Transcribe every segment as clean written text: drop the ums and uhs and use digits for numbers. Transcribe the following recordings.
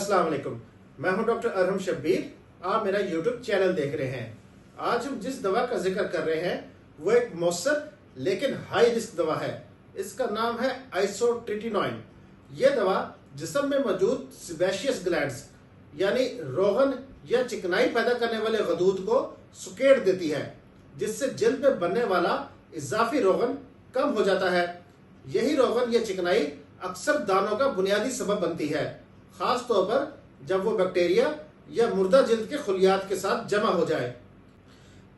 अस्सलाम वालेकुम। मैं हूं डॉक्टर अरहम शब्बीर। आप मेरा यूट्यूब चैनल देख रहे हैं। आज हम जिस दवा का जिक्र कर रहे हैं वो एक मौसर लेकिन हाई रिस्क दवा है। इसका नाम है आइसोट्रेटिनोइन। यह दवा जिस्म में मौजूद सेबेशियस ग्लैंड्स यानी रोगन या चिकनाई पैदा करने वाले गदूद को सुकेड़ देती है, जिससे जल्द में बनने वाला इजाफी रोगन कम हो जाता है। यही रोगन या चिकनाई अक्सर दानों का बुनियादी सबब बनती है, खास तौर पर जब वो बैक्टीरिया या मुर्दा जल्द के खुलियात के साथ जमा हो जाए।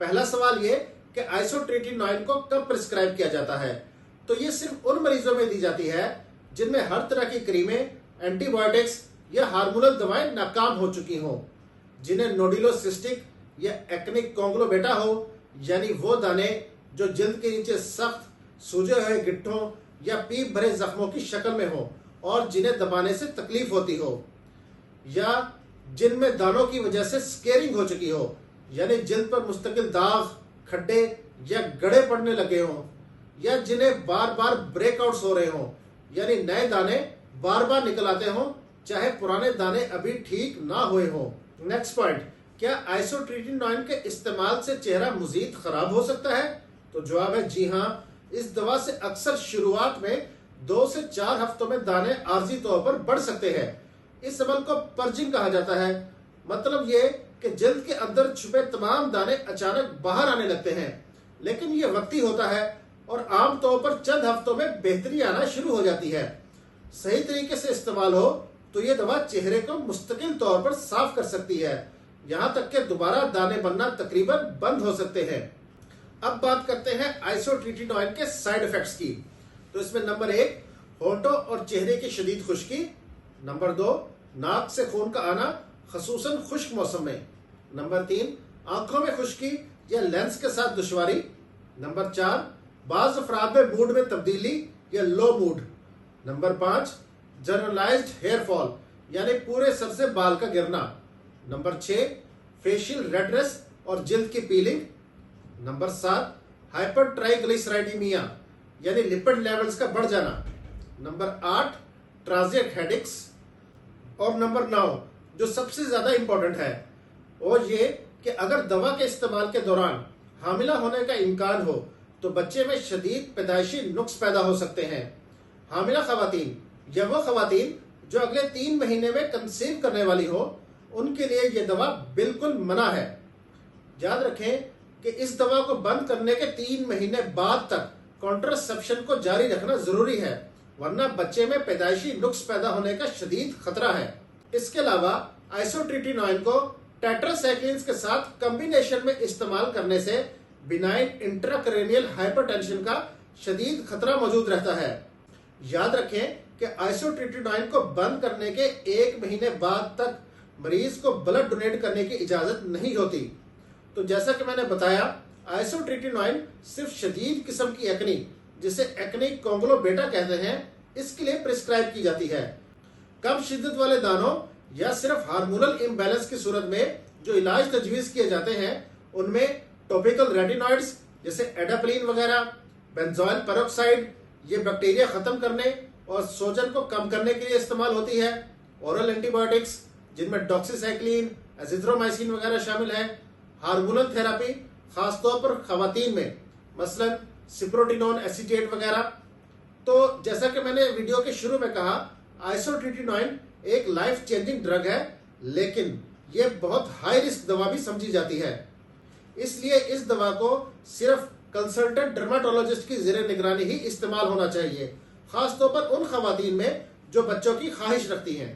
पहला सवाल ये कि आइसोट्रेटिनोइन को कब प्रिस्क्राइब किया जाता है, तो ये सिर्फ उन मरीजों में दी जाती है जिनमें हर तरह की क्रीमें, एंटीबायोटिक्स या हार्मोनल दवाएं नाकाम हो चुकी हों, जिन्हें नोडुलोसिस्टिक या एक्निक कॉन्ग्लोबेटा हो, यानी वो दाने जो जल्द के नीचे सख्त सूजे हुए गिट्ठों या पीप भरे जख्मों की शक्ल में हो और जिन्हें दबाने से तकलीफ होती हो, या जिनमें दानों की वजह से स्केरिंग हो चुकी हो, यानी जल्द पर मुस्तकिल दाग, खड्डे या गड़े पड़ने लगे हों, या जिन्हें बार बार ब्रेकआउट्स हो रहे हों, यानी नए दाने बार बार निकल आते हों चाहे पुराने दाने अभी ठीक ना हुए हों। नेक्स्ट पॉइंट, क्या आइसोट्रेटिनोइन के इस्तेमाल से चेहरा मजीद खराब हो सकता है? तो जवाब है जी हाँ। इस दवा से अक्सर शुरुआत में 2 से 4 हफ्तों में दाने आर्जी तौर पर बढ़ सकते हैं। इस अमल को पर्जिंग कहा जाता है। मतलब ये कि जल्द के अंदर छुपे तमाम दाने अचानक बाहर आने लगते हैं, लेकिन ये वक्ती होता है और आमतौर पर चंद हफ्तों में बेहतरी आना शुरू हो जाती है। सही तरीके से इस्तेमाल हो तो ये दवा चेहरे को मुस्तकिल तौर पर साफ कर सकती है, यहाँ तक कि दोबारा दाने बनना तकरीबन बंद हो सकते हैं। अब बात करते हैं आइसोट्रेटिनोइन के साइड इफेक्ट्स की। तो इसमें नंबर 1, होंठों और चेहरे की शदीद खुश्की। नंबर 2, नाक से खून का आना, खसूसन खुश्क मौसम में। नंबर 3, आंखों में खुश्की या लेंस के साथ दुश्वारी। नंबर 4, बाज अफराद में मूड में तब्दीली या low mood. Number 5, generalised hair fall यानी पूरे सर से बाल का गिरना। नंबर 6, फेशियल रेडनेस और जिल्द की पीलिंग। नंबर 7, हाइपर ट्राइग्लिसराइडीमिया यानी लिपिड लेवल्स का बढ़ जाना। Number 8, transient headaches. और नंबर 9 जो सबसे ज्यादा इंपॉर्टेंट है वो ये कि अगर दवा के इस्तेमाल के दौरान हामिला होने का इम्कान हो तो बच्चे में शदीद पैदाइशी नुक्स पैदा हो सकते हैं। हामिला खवातीन या वो खवातीन जो अगले 3 महीने में कंसीव करने वाली हो, उनके लिए यह दवा बिल्कुल मना है। याद रखें कि इस दवा को बंद करने के 3 महीने बाद तक कॉन्ट्रासेप्शन को जारी रखना जरूरी है, वरना बच्चे में पैदाइशी नुक्स पैदा होने का शदीद खतरा है। इसके अलावा आइसोट्रेटिनोइन को टेट्रासाइक्लिन्स के साथ कॉम्बिनेशन में इस्तेमाल करने से बिनाइन इंट्राक्रेनियल हाइपरटेंशन का शदीद खतरा मौजूद रहता है। याद रखें कि आइसोट्रेटिनोइन को बंद करने के 1 महीने बाद तक मरीज को ब्लड डोनेट करने की इजाजत नहीं होती। तो जैसा कि मैंने बताया, आइसोट्रेटिनोइन सिर्फ शदीद किस्म की एक्नी, जिसे एक्निक कॉन्ग्लोबेटा कहते हैं, इसके लिए प्रिस्क्राइब की जाती है। कम शिद्दत वाले दानों या सिर्फ हार्मोनल इम्बैलेंस की सूरत में जो इलाज तजवीज किए जाते हैं, उनमें टॉपिकल रेटिनॉइड्स जैसे एडाप्लिन वगैरह, बेंजोइल पेरोक्साइड ये बैक्टीरिया खत्म करने और सोजन को कम करने के लिए इस्तेमाल होती है। ओरल एंटीबायोटिक्स जिनमें डॉक्सीसाइक्लिन, एजिथ्रोमाइसिन वगैरह शामिल है। हार्मोनल थेरापी खासतौर पर खवातीन में मसलन सिप्रोटिनोन एसीटेट वगैरह। तो जैसा कि मैंने वीडियो के शुरू में कहा, आइसोट्रेटिनोइन एक लाइफ चेंजिंग ड्रग है, लेकिन यह बहुत हाई रिस्क दवा भी समझी जाती है। इसलिए इस दवा को सिर्फ कंसल्टेंट डर्माटोलॉजिस्ट की ज़ेरे निगरानी ही इस्तेमाल होना चाहिए, खासतौर पर उन खवातीन में जो बच्चों की ख्वाहिश रखती हैं।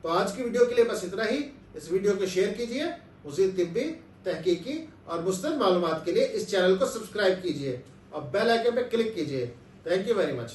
तो आज की वीडियो के लिए बस इतना ही। इस वीडियो को शेयर कीजिए। मज़ीद तिब्बी, तहकीकी और मुस्तक़िल मालूमात के लिए इस चैनल को सब्सक्राइब कीजिए और बेल आइकन पर क्लिक कीजिए। Thank you very much.